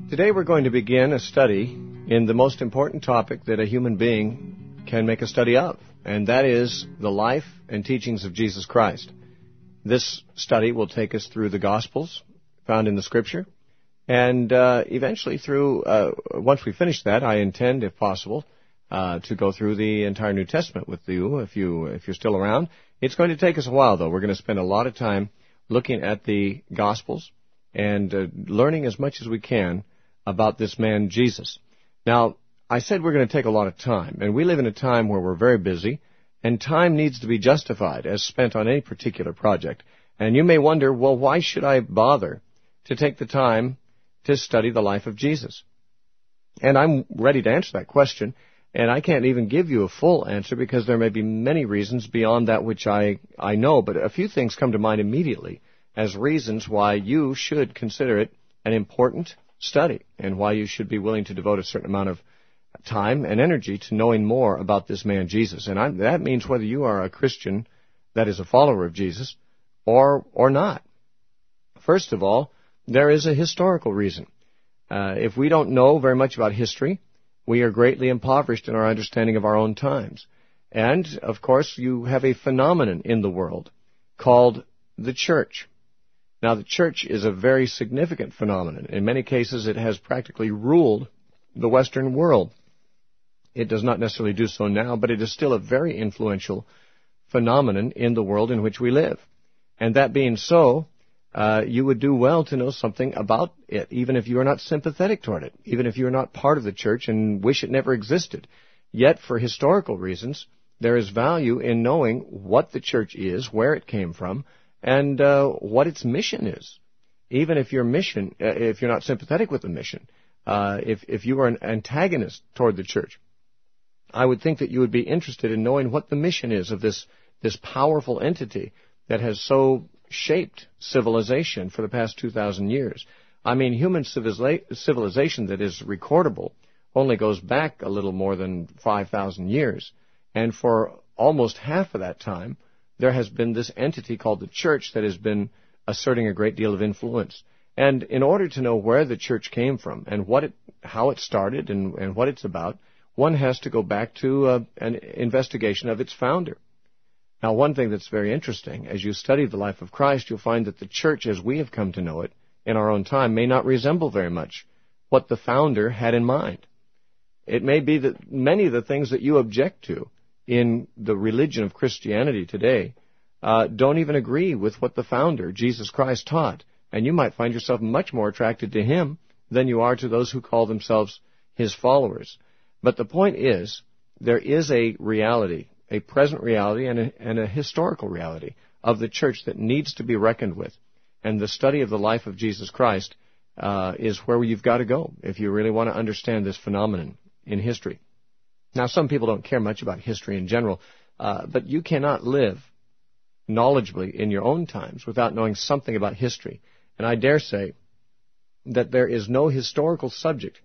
Today we're going to begin a study in the most important topic that a human being can make a study of, and that is the life and teachings of Jesus Christ. This study will take us through the Gospels found in the Scripture, and eventually through, once we finish that, I intend, if possible, to go through the entire New Testament with you, if you're still around. It's going to take us a while, though. We're going to spend a lot of time looking at the Gospels and learning as much as we can about this man, Jesus. Now, I said we're going to take a lot of time, and we live in a time where we're very busy, and time needs to be justified as spent on any particular project. And you may wonder, well, why should I bother to take the time to study the life of Jesus? And I'm ready to answer that question, and I can't even give you a full answer because there may be many reasons beyond that which I know, but a few things come to mind immediately as reasons why you should consider it an important study and why you should be willing to devote a certain amount of time and energy to knowing more about this man Jesus. And that means whether you are a Christian that is a follower of Jesus or not. First of all, there is a historical reason. If we don't know very much about history, we are greatly impoverished in our understanding of our own times. And, of course, you have a phenomenon in the world called the church. Now, the church is a very significant phenomenon. In many cases, it has practically ruled the Western world. It does not necessarily do so now, but it is still a very influential phenomenon in the world in which we live. And that being so, you would do well to know something about it, even if you are not sympathetic toward it, even if you are not part of the church and wish it never existed. Yet, for historical reasons, there is value in knowing what the church is, where it came from, and what its mission is. Even if your mission, if you're not sympathetic with the mission, if you are an antagonist toward the church, I would think that you would be interested in knowing what the mission is of this powerful entity that has so shaped civilization for the past 2,000 years. I mean, human civilization that is recordable only goes back a little more than 5,000 years, and for almost half of that time, there has been this entity called the church that has been asserting a great deal of influence. And in order to know where the church came from and how it started and what it's about, one has to go back to an investigation of its founder. Now, one thing that's very interesting, as you study the life of Christ, you'll find that the church, as we have come to know it in our own time, may not resemble very much what the founder had in mind. It may be that many of the things that you object to in the religion of Christianity today don't even agree with what the founder, Jesus Christ, taught. And you might find yourself much more attracted to him than you are to those who call themselves his followers. But the point is, there is a reality, a present reality and a historical reality of the church that needs to be reckoned with. And the study of the life of Jesus Christ is where you've got to go if you really want to understand this phenomenon in history. Now, some people don't care much about history in general, but you cannot live knowledgeably in your own times without knowing something about history. And I dare say that there is no historical subject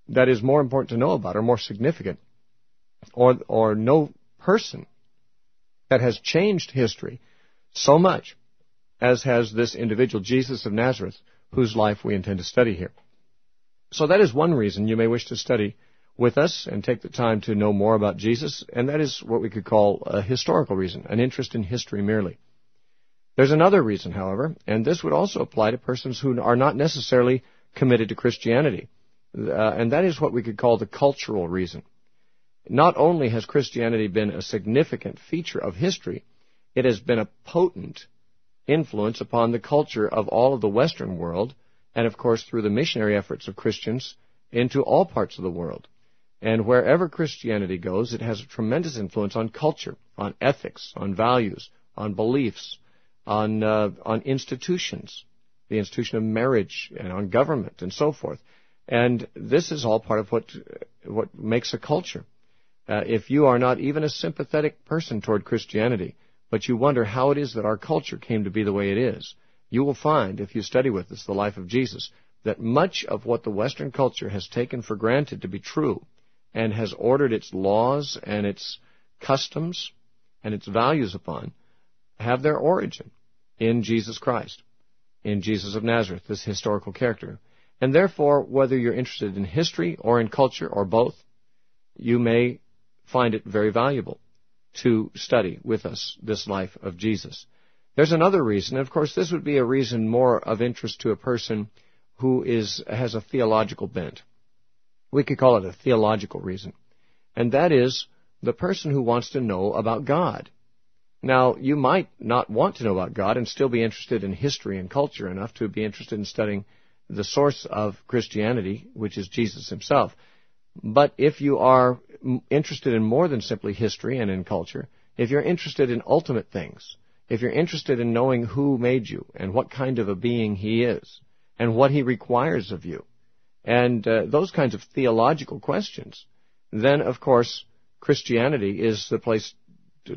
that is more important to know about or more significant, or no person that has changed history so much as has this individual, Jesus of Nazareth, whose life we intend to study here. So that is one reason you may wish to study with us and take the time to know more about Jesus, and that is what we could call a historical reason, an interest in history merely. There's another reason, however, and this would also apply to persons who are not necessarily committed to Christianity, and that is what we could call the cultural reason. Not only has Christianity been a significant feature of history, it has been a potent influence upon the culture of all of the Western world, and of course through the missionary efforts of Christians into all parts of the world. And wherever Christianity goes, it has a tremendous influence on culture, on ethics, on values, on beliefs, on institutions, the institution of marriage, and on government, and so forth. And this is all part of what makes a culture. If you are not even a sympathetic person toward Christianity, but you wonder how it is that our culture came to be the way it is, you will find, if you study with us the life of Jesus, that much of what the Western culture has taken for granted to be true and has ordered its laws and its customs and its values upon have their origin in Jesus Christ, in Jesus of Nazareth, this historical character. And therefore, whether you're interested in history or in culture or both, you may find it very valuable to study with us this life of Jesus. There's another reason. Of course, this would be a reason more of interest to a person who has a theological bent. We could call it a theological reason. And that is the person who wants to know about God. Now, you might not want to know about God and still be interested in history and culture enough to be interested in studying the source of Christianity, which is Jesus himself. But if you are interested in more than simply history and in culture, if you're interested in ultimate things, if you're interested in knowing who made you and what kind of a being he is and what he requires of you, and those kinds of theological questions, then, of course, Christianity is the place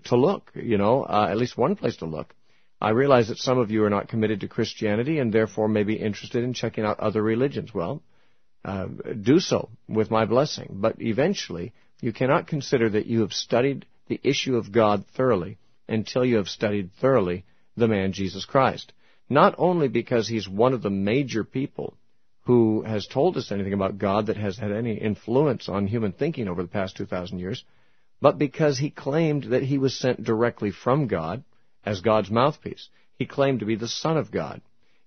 to look, at least one place to look. I realize that some of you are not committed to Christianity and therefore may be interested in checking out other religions. Well, do so with my blessing. But eventually, you cannot consider that you have studied the issue of God thoroughly until you have studied thoroughly the man Jesus Christ. Not only because he's one of the major people who has told us anything about God that has had any influence on human thinking over the past 2,000 years, but because he claimed that he was sent directly from God as God's mouthpiece. He claimed to be the Son of God.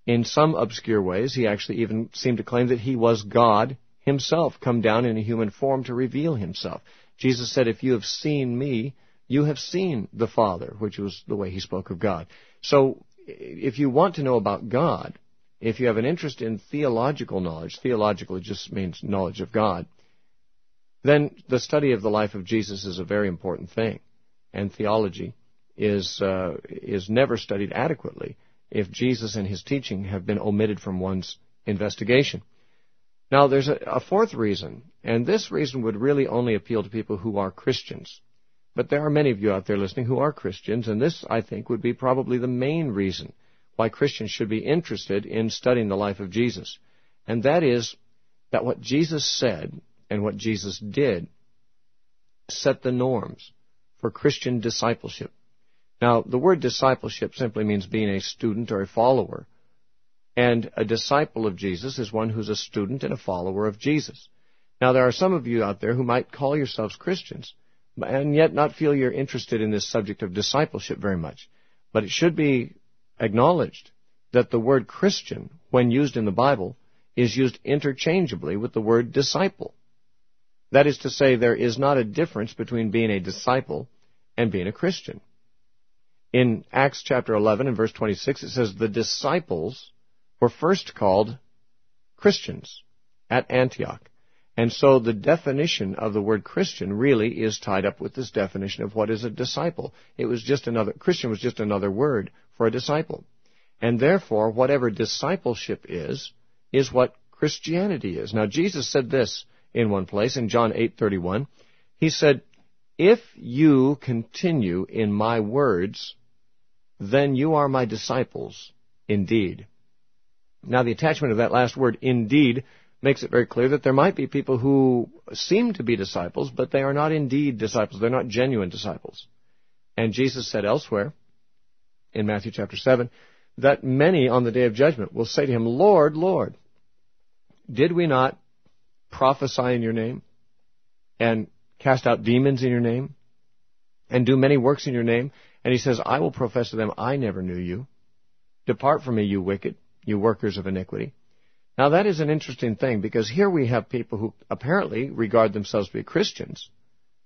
In some obscure ways, he actually even seemed to claim that he was God himself, come down in a human form to reveal himself. Jesus said, if you have seen me, you have seen the Father, which was the way he spoke of God. So, if you want to know about God, if you have an interest in theological knowledge, theological just means knowledge of God, then the study of the life of Jesus is a very important thing. And theology is never studied adequately if Jesus and his teaching have been omitted from one's investigation. Now, there's a fourth reason, and this reason would really only appeal to people who are Christians. But there are many of you out there listening who are Christians, and this, I think, would be probably the main reason why Christians should be interested in studying the life of Jesus. And that is that what Jesus said and what Jesus did set the norms for Christian discipleship. Now, the word discipleship simply means being a student or a follower. And a disciple of Jesus is one who's a student and a follower of Jesus. Now, there are some of you out there who might call yourselves Christians and yet not feel you're interested in this subject of discipleship very much. But it should be acknowledged that the word Christian, when used in the Bible, is used interchangeably with the word disciple. That is to say, there is not a difference between being a disciple and being a Christian. In Acts chapter 11 and verse 26, it says, the disciples were first called Christians at Antioch. And so the definition of the word Christian really is tied up with this definition of what is a disciple. Christian was just another word for a disciple. And therefore, whatever discipleship is what Christianity is. Now, Jesus said this in one place, in John 8:31. He said, if you continue in my words, then you are my disciples indeed. Now, the attachment of that last word, indeed, makes it very clear that there might be people who seem to be disciples, but they are not indeed disciples. They're not genuine disciples. And Jesus said elsewhere, in Matthew chapter 7, that many on the day of judgment will say to him, Lord, Lord, did we not prophesy in your name, and cast out demons in your name, and do many works in your name? And he says, I will profess to them, I never knew you. Depart from me, you wicked, you workers of iniquity. Now, that is an interesting thing, because here we have people who apparently regard themselves to be Christians.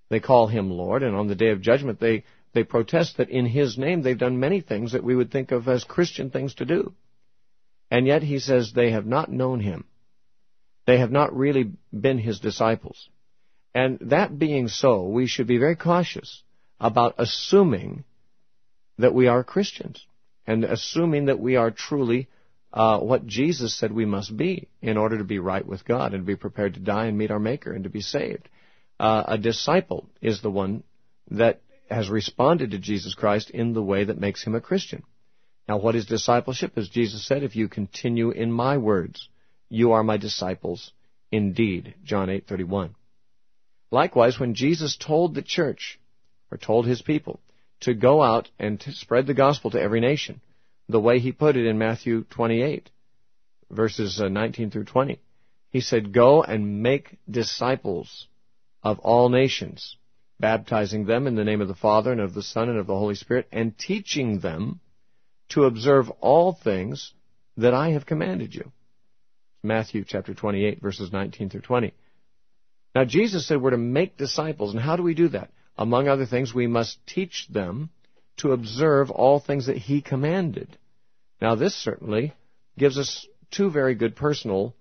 They call him Lord, and on the day of judgment they protest that in his name they've done many things that we would think of as Christian things to do. And yet he says they have not known him. They have not really been his disciples. And that being so, we should be very cautious about assuming that we are Christians and assuming that we are truly what Jesus said we must be in order to be right with God and to be prepared to die and meet our Maker and to be saved. A disciple is the one that has responded to Jesus Christ in the way that makes him a Christian. Now, what is discipleship? As Jesus said, if you continue in my words, you are my disciples indeed. John 8:31. Likewise, when Jesus told the church, or told his people, to go out and to spread the gospel to every nation, the way he put it in Matthew 28, verses 19 through 20, He said, "Go and make disciples of all nations, baptizing them in the name of the Father and of the Son and of the Holy Spirit, and teaching them to observe all things that I have commanded you." Matthew chapter 28, verses 19 through 20. Now, Jesus said we're to make disciples, and how do we do that? Among other things, we must teach them to observe all things that He commanded. Now, this certainly gives us two very good personal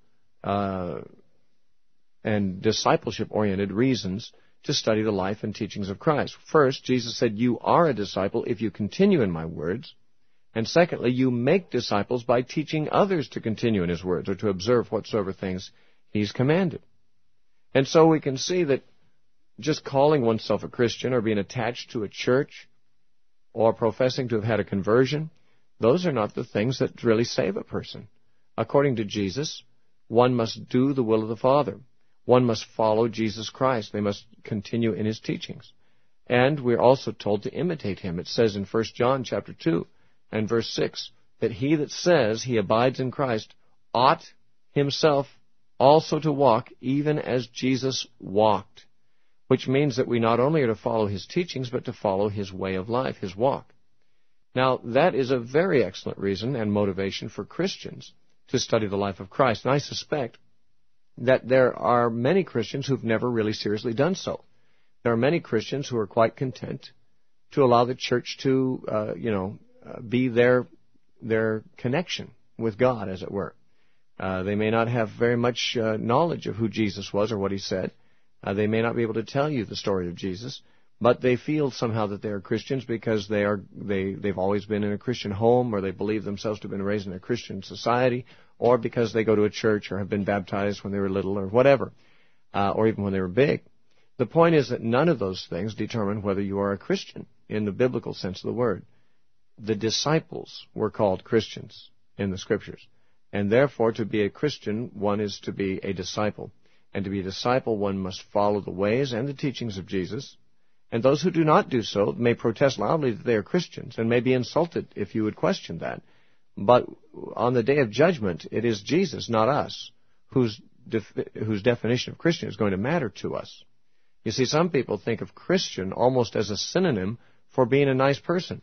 and discipleship-oriented reasons to study the life and teachings of Christ. First, Jesus said, "You are a disciple if you continue in my words." And secondly, you make disciples by teaching others to continue in His words, or to observe whatsoever things He's commanded. And so we can see that just calling oneself a Christian, or being attached to a church, or professing to have had a conversion, those are not the things that really save a person. According to Jesus, one must do the will of the Father. One must follow Jesus Christ. They must continue in His teachings. And we're also told to imitate Him. It says in 1 John chapter 2 and verse 6 that he that says he abides in Christ ought himself also to walk even as Jesus walked, which means that we not only are to follow His teachings, but to follow His way of life, His walk. Now, that is a very excellent reason and motivation for Christians to study the life of Christ. And I suspect that there are many Christians who've never really seriously done so. There are many Christians who are quite content to allow the church to, be their connection with God, as it were. They may not have very much knowledge of who Jesus was or what He said. They may not be able to tell you the story of Jesus, but they feel somehow that they are Christians because they've always been in a Christian home, or they believe themselves to have been raised in a Christian society, or because they go to a church or have been baptized when they were little or whatever, or even when they were big. The point is that none of those things determine whether you are a Christian in the biblical sense of the word. The disciples were called Christians in the Scriptures, and therefore to be a Christian, one is to be a disciple. And to be a disciple, one must follow the ways and the teachings of Jesus. And those who do not do so may protest loudly that they are Christians, and may be insulted if you would question that. But on the day of judgment, it is Jesus, not us, whose definition of Christian is going to matter to us. You see, some people think of Christian almost as a synonym for being a nice person.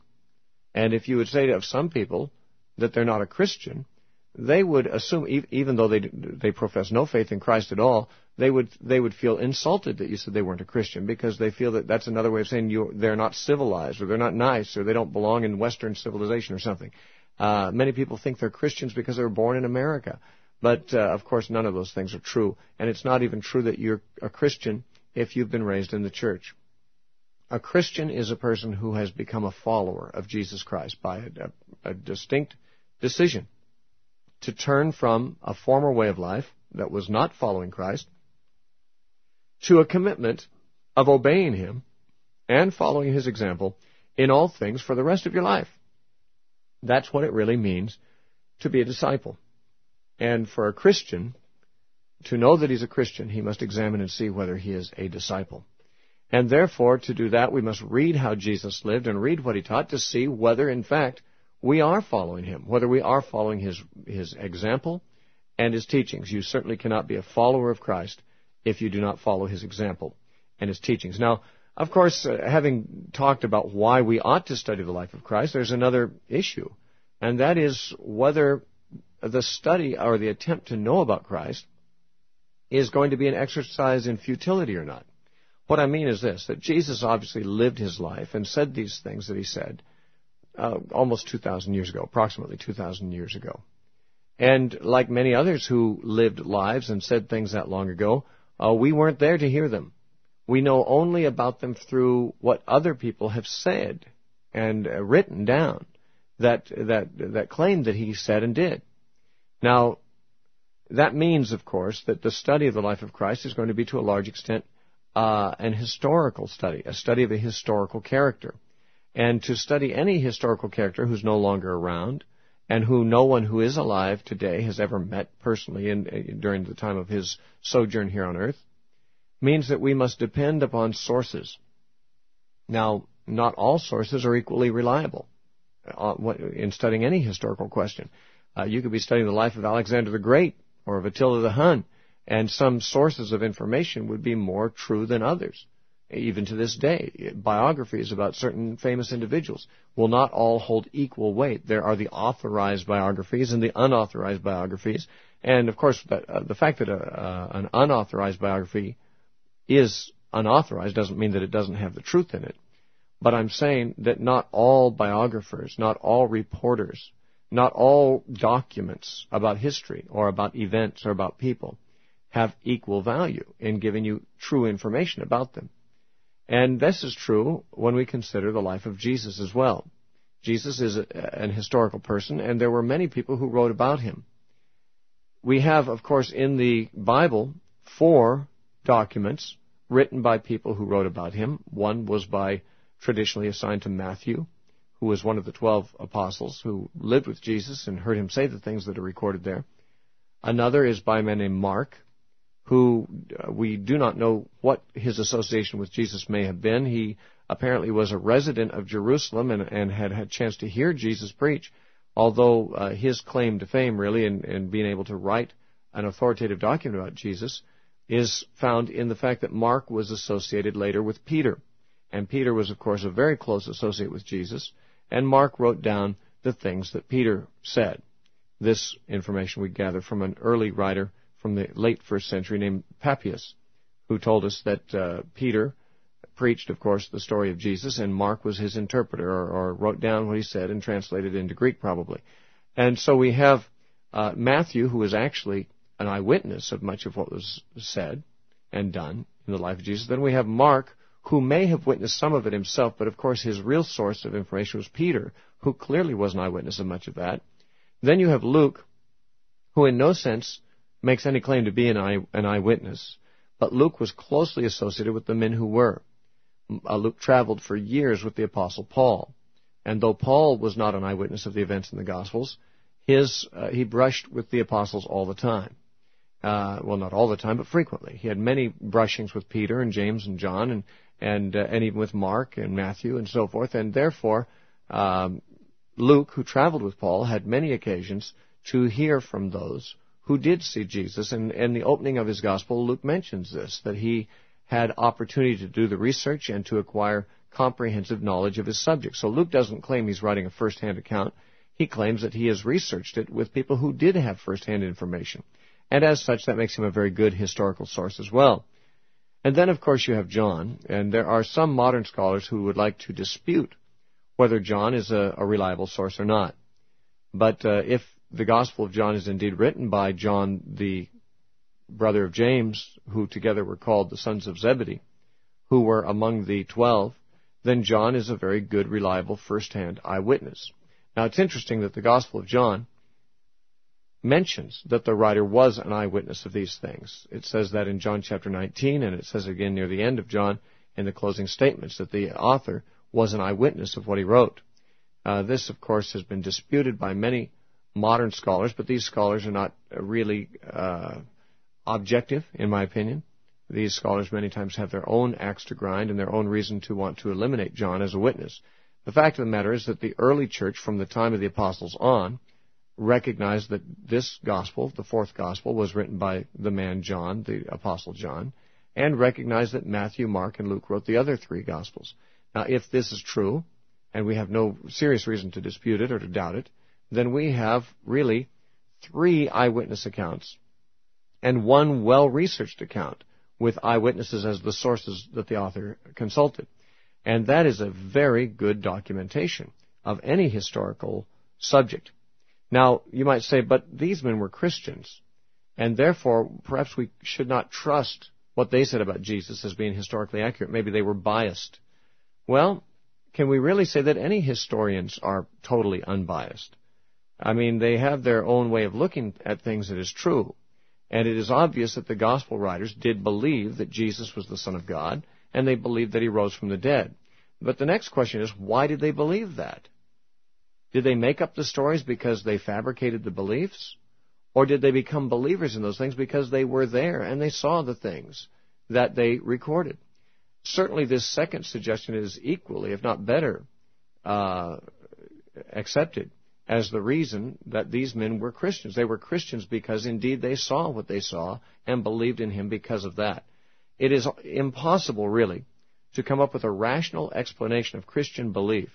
And if you would say of some people that they're not a Christian, they would assume, even though they profess no faith in Christ at all, they would feel insulted that you said they weren't a Christian, because they feel that that's another way of saying they're not civilized, or they're not nice, or they don't belong in Western civilization or something. Many people think they're Christians because they were born in America. But, of course, none of those things are true. And it's not even true that you're a Christian if you've been raised in the church. A Christian is a person who has become a follower of Jesus Christ by a distinct decision to turn from a former way of life that was not following Christ to a commitment of obeying Him and following His example in all things for the rest of your life. That's what it really means to be a disciple. And for a Christian to know that he's a Christian, he must examine and see whether he is a disciple. And therefore, to do that, we must read how Jesus lived and read what He taught to see whether, in fact, we are following Him, whether we are following His example and His teachings. You certainly cannot be a follower of Christ if you do not follow His example and His teachings. Now, of course, having talked about why we ought to study the life of Christ, there's another issue, and that is whether the study or the attempt to know about Christ is going to be an exercise in futility or not. What I mean is this, that Jesus obviously lived His life and said these things that He said almost 2,000 years ago, approximately 2,000 years ago. And like many others who lived lives and said things that long ago, we weren't there to hear them. We know only about them through what other people have said and written down that claim that He said and did. Now, that means, of course, that the study of the life of Christ is going to be to a large extent an historical study, a study of a historical character. And to study any historical character who's no longer around and who no one who is alive today has ever met personally during the time of his sojourn here on earth means that we must depend upon sources. Now, not all sources are equally reliable in studying any historical question. You could be studying the life of Alexander the Great or of Attila the Hun, And some sources of information would be more true than others. Even to this day, biographies about certain famous individuals will not all hold equal weight. There are the authorized biographies and the unauthorized biographies. And, of course, the fact that an unauthorized biography is unauthorized doesn't mean that it doesn't have the truth in it. But I'm saying that not all biographers, not all reporters, not all documents about history or about events or about people have equal value in giving you true information about them. And this is true when we consider the life of Jesus as well. Jesus is an historical person, and there were many people who wrote about him. We have, of course, in the Bible, 4 documents written by people who wrote about him. One was traditionally assigned to Matthew, who was one of the 12 apostles who lived with Jesus and heard him say the things that are recorded there. Another is by a man named Mark, who we do not know what his association with Jesus may have been. He apparently was a resident of Jerusalem and had a chance to hear Jesus preach, although his claim to fame, really, in being able to write an authoritative document about Jesus is found in the fact that Mark was associated later with Peter. And Peter was, of course, a very close associate with Jesus, and Mark wrote down the things that Peter said. This information we gather from an early writer from the late 1st century named Papias, who told us that Peter preached, of course, the story of Jesus, and Mark was his interpreter, or wrote down what he said and translated it into Greek, probably. And so we have Matthew, who was actually an eyewitness of much of what was said and done in the life of Jesus. Then we have Mark, who may have witnessed some of it himself, but of course his real source of information was Peter, who clearly was an eyewitness of much of that. Then you have Luke, who in no sense makes any claim to be an eyewitness, but Luke was closely associated with the men who were. Luke traveled for years with the Apostle Paul, and though Paul was not an eyewitness of the events in the Gospels, he brushed with the apostles all the time. Well, not all the time, but frequently. He had many brushings with Peter and James and John, and even with Mark and Matthew and so forth, and therefore Luke, who traveled with Paul, had many occasions to hear from those who did see Jesus. And in the opening of his gospel, Luke mentions this, that he had opportunity to do the research and to acquire comprehensive knowledge of his subject. So Luke doesn't claim he's writing a first-hand account. He claims that he has researched it with people who did have first-hand information. And as such, that makes him a very good historical source as well. And then, of course, you have John, and there are some modern scholars who would like to dispute whether John is a reliable source or not. But if the Gospel of John is indeed written by John, the brother of James, who together were called the sons of Zebedee, who were among the 12, then John is a very good, reliable, first-hand eyewitness. Now, it's interesting that the Gospel of John mentions that the writer was an eyewitness of these things. It says that in John chapter 19, and it says again near the end of John in the closing statements that the author was an eyewitness of what he wrote. This, of course, has been disputed by many modern scholars, but these scholars are not really objective, in my opinion. These scholars many times have their own axe to grind and their own reason to want to eliminate John as a witness. The fact of the matter is that the early church, from the time of the apostles on, recognized that this gospel, the fourth gospel, was written by the man John, the apostle John, and recognized that Matthew, Mark, and Luke wrote the other 3 gospels. Now, if this is true, and we have no serious reason to dispute it or to doubt it, then we have really 3 eyewitness accounts and 1 well-researched account with eyewitnesses as the sources that the author consulted. And that is a very good documentation of any historical subject. Now, you might say, but these men were Christians, and therefore perhaps we should not trust what they said about Jesus as being historically accurate. Maybe they were biased. Well, can we really say that any historians are totally unbiased? I mean, they have their own way of looking at things that is true, and it is obvious that the gospel writers did believe that Jesus was the Son of God, and they believed that he rose from the dead. But the next question is, why did they believe that? Did they make up the stories because they fabricated the beliefs? Or did they become believers in those things because they were there and they saw the things that they recorded? Certainly this second suggestion is equally, if not better, accepted. as the reason that these men were Christians. They were Christians because indeed they saw what they saw and believed in him because of that. It is impossible, really, to come up with a rational explanation of Christian belief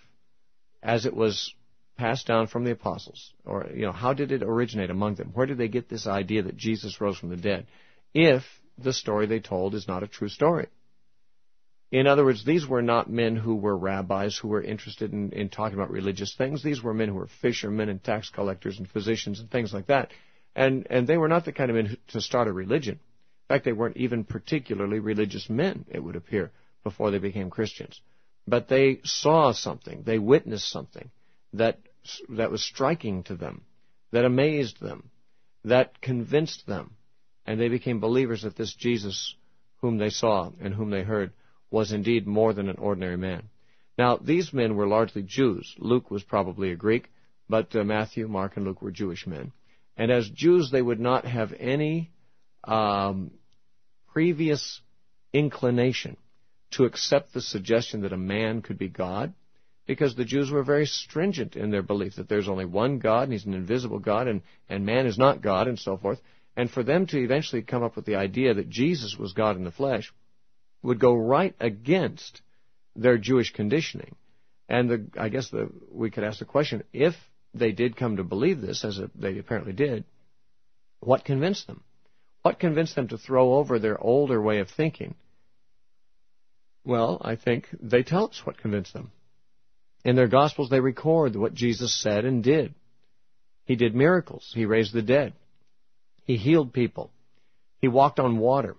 as it was passed down from the apostles. Or, how did it originate among them? Where did they get this idea that Jesus rose from the dead? If the story they told is not a true story. In other words, these were not men who were rabbis who were interested in talking about religious things. These were men who were fishermen and tax collectors and physicians and things like that. And they were not the kind of men to start a religion. In fact, they weren't even particularly religious men, it would appear, before they became Christians. But they saw something, they witnessed something that was striking to them, that amazed them, that convinced them. And they became believers that this Jesus whom they saw and whom they heard was indeed more than an ordinary man. Now, these men were largely Jews. Luke was probably a Greek, but Matthew, Mark, and Luke were Jewish men. And as Jews, they would not have any previous inclination to accept the suggestion that a man could be God, because the Jews were very stringent in their belief that there's only one God, and he's an invisible God, and man is not God, and so forth. And for them to eventually come up with the idea that Jesus was God in the flesh would go right against their Jewish conditioning. And I guess we could ask the question, if they did come to believe this, as they apparently did, what convinced them? What convinced them to throw over their older way of thinking? Well, I think they tell us what convinced them. In their Gospels, they record what Jesus said and did. He did miracles. He raised the dead. He healed people. He walked on water.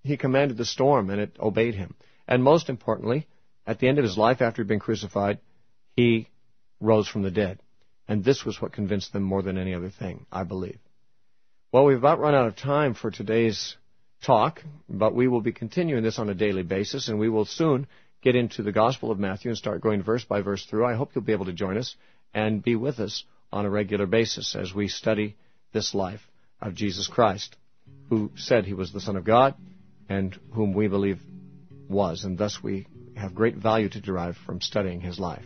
He commanded the storm, and it obeyed him. And most importantly, at the end of his life, after he'd been crucified, he rose from the dead. And this was what convinced them more than any other thing, I believe. Well, we've about run out of time for today's talk, but we will be continuing this on a daily basis, and we will soon get into the Gospel of Matthew and start going verse by verse through. I hope you'll be able to join us and be with us on a regular basis as we study this life of Jesus Christ, who said he was the Son of God, and whom we believe was, and thus we have great value to derive from studying his life.